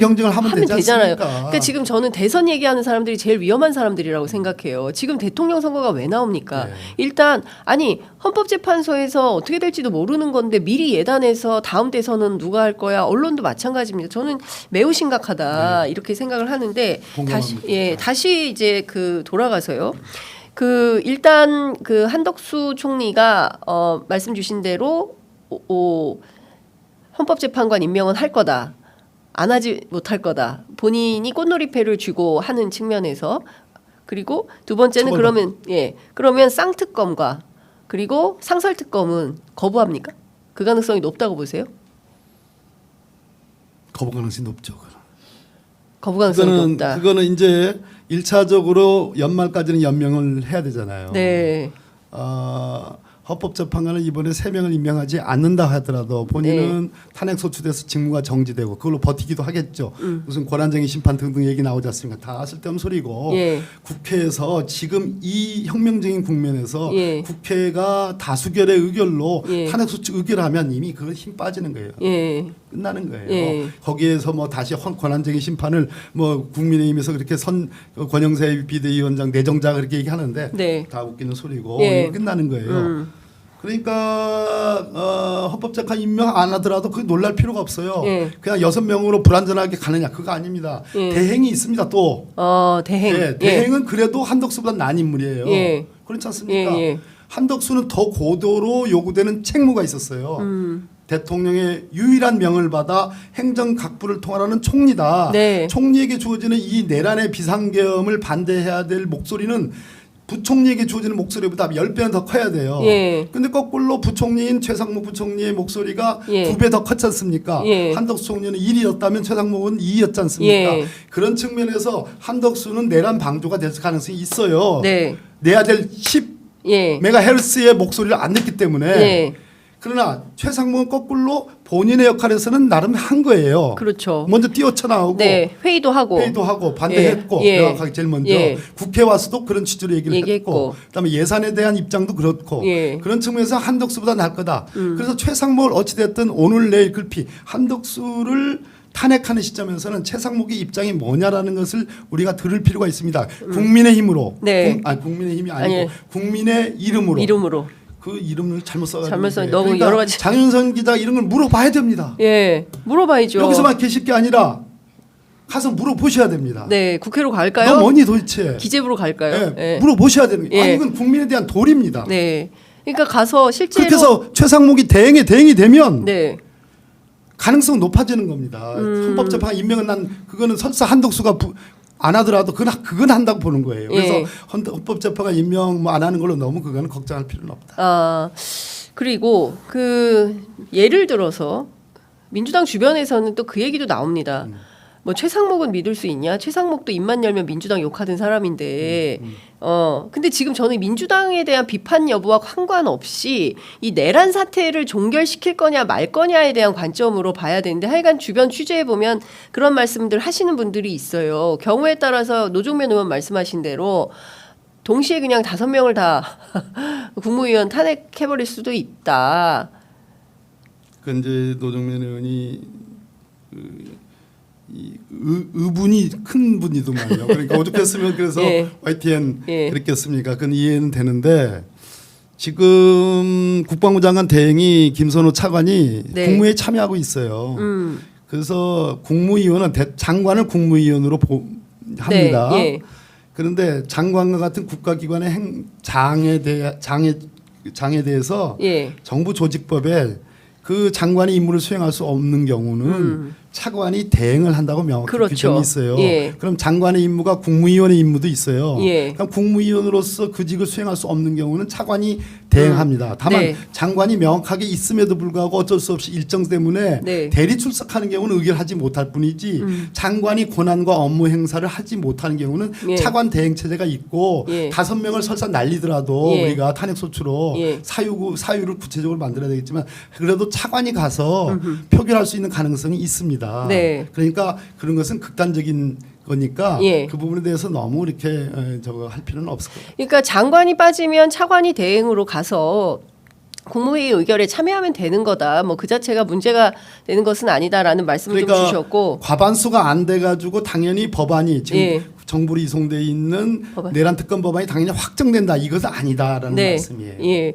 경쟁을 하면 되지 되잖아요. 않습니까? 그러니까 지금 저는 대선 얘기하는 사람들이 제일 위험한 사람들이라고 생각해요. 지금 대통령 선거가 왜 나옵니까? 네. 일단 아니 헌법재판소에서 어떻게 될지도 모르는 건데 미리 예단해서 다음 대선은 누가 할 거야? 언론도 마찬가지입니다. 저는 매우 심각하다 이렇게 생각을 하는데 공감합니다. 다시 이제 그 돌아가서요. 그 일단 그 한덕수 총리가 말씀 주신 대로 헌법재판관 임명은 할 거다. 안 하지 못할 거다. 본인이 꽃놀이패를 쥐고 하는 측면에서 그리고 두 번째는 그러면 쌍특검과 그리고 상설특검은 거부합니까? 그 가능성이 높다고 보세요? 거부 가능성이 높죠. 거부 가능성이 높다. 그거는 이제 1차적으로 연말까지는 연명을 해야 되잖아요. 네. 헌법재판관은 이번에 3명을 임명하지 않는다 하더라도 본인은 탄핵 소추돼서 직무가 정지되고 그걸로 버티기도 하겠죠. 무슨 권한쟁의 심판 등등 얘기 나오지 않습니까? 다 쓸데없는 소리고 국회에서 지금 이 혁명적인 국면에서 국회가 다수결의 의결로 탄핵 소추 의결하면 이미 그건 힘 빠지는 거예요. 끝나는 거예요. 거기에서 뭐 다시 권한쟁의 심판을 뭐 국민의힘에서 그렇게 권영세 비대위원장 내정자 그렇게 얘기하는데 다 웃기는 소리고 끝나는 거예요. 그러니까 헌법재판 임명 안 하더라도 그 놀랄 필요가 없어요. 그냥 6명으로 불완전하게 가느냐 그거 아닙니다. 대행이 있습니다 또. 대행. 대행은 그래도 한덕수보다 나은 인물이에요. 그렇지 않습니까? 한덕수는 더 고도로 요구되는 책무가 있었어요. 대통령의 유일한 명을 받아 행정각부를 통할하는 총리다. 총리에게 주어지는 이 내란의 비상계엄을 반대해야 될 목소리는 부총리에게 주어지는 목소리보다 10배는 더 커야 돼요. 근데 거꾸로 부총리인 최상목 부총리의 목소리가 2배 더 컸지 않습니까? 한덕수 총리는 1이었다면 최상목은 2였지 않습니까? 그런 측면에서 한덕수는 내란 방조가 될 가능성이 있어요. 내야 될 10 메가헤르츠의 목소리를 안 냈기 때문에. 그러나 최상목은 거꾸로 본인의 역할에서는 나름 한 거예요. 그렇죠. 먼저 뛰어쳐나오고 회의도 하고 반대했고 명확하게 제일 먼저 국회 와서도 그런 취지로 얘기를 했고 그다음에 예산에 대한 입장도 그렇고 그런 측면에서 한덕수보다 나을 거다. 그래서 최상목을 어찌됐든 오늘 내일 글피 한덕수를 탄핵하는 시점에서는 최상목의 입장이 뭐냐라는 것을 우리가 들을 필요가 있습니다. 국민의 힘으로 국민의 힘이 아니고 국민의 이름으로. 그 이름을 잘못 써가지고 너무 그러니까 여러 가지 장윤선 기자 이런 걸 물어봐야 됩니다. 물어봐야죠. 여기서만 계실 게 아니라 가서 물어보셔야 됩니다. 국회로 갈까요? 너 뭐니 도대체? 기재부로 갈까요? 물어보셔야 됩니다. 아니 이건 국민에 대한 도리입니다. 그러니까 가서 실제로 그렇게 해서 최상목이 대행이 되면 가능성 높아지는 겁니다. 헌법재판 임명은 그거는 설사 한덕수가 안 하더라도 그건 한다고 보는 거예요. 그래서 헌법재판관 임명 안 하는 걸로 너무 그거는 걱정할 필요는 없다. 그리고 그 예를 들어서 민주당 주변에서는 또 그 얘기도 나옵니다. 뭐 최상목은 믿을 수 있냐? 최상목도 입만 열면 민주당 욕하던 사람인데 근데 지금 저는 민주당에 대한 비판 여부와 상관없이 이 내란 사태를 종결시킬 거냐 말 거냐에 대한 관점으로 봐야 되는데 하여간 주변 취재해 보면 그런 말씀들 하시는 분들이 있어요. 경우에 따라서 노종면 의원 말씀하신 대로 동시에 그냥 5명을 다 국무위원 탄핵해버릴 수도 있다. 그 이제 노종면 의원이 의분이 큰 분이더만요. 그러니까 오죽했으면 그래서 YTN 그랬겠습니까? 그건 이해는 되는데 지금 국방부 장관 대행이 김선호 차관이 국무회의에 참여하고 있어요. 그래서 국무위원은 장관을 국무위원으로 합니다. 그런데 장관과 같은 국가기관의 장에 대해서 정부 조직법에 그 장관이 임무를 수행할 수 없는 경우는 차관이 대행을 한다고 명확히 규정이 있어요. 그럼 장관의 임무가 국무위원의 임무도 있어요. 그럼 국무위원으로서 그 직을 수행할 수 없는 경우는 차관이 대행합니다. 다만 장관이 명확하게 있음에도 불구하고 어쩔 수 없이 일정 때문에 대리 출석하는 경우는 의결하지 못할 뿐이지 장관이 권한과 업무 행사를 하지 못하는 경우는 차관 대행 체제가 있고 5명을 설사 날리더라도 우리가 탄핵 소추로 사유를 구체적으로 만들어야 되겠지만 그래도 차관이 가서 표결할 수 있는 가능성이 있습니다. 그러니까 그런 것은 극단적인 거니까 그 부분에 대해서 너무 이렇게 저거 할 필요는 없을 거예요. 그러니까 장관이 빠지면 차관이 대행으로 가서 국무회의 의결에 참여하면 되는 거다. 뭐 그 자체가 문제가 되는 것은 아니다라는 말씀을 좀 주셨고 과반수가 안 돼가지고 당연히 법안이 지금 예. 정부로 이송돼 있는 법안. 내란 특검 법안이 당연히 확정된다. 이것은 아니다라는 네. 말씀이에요. 예.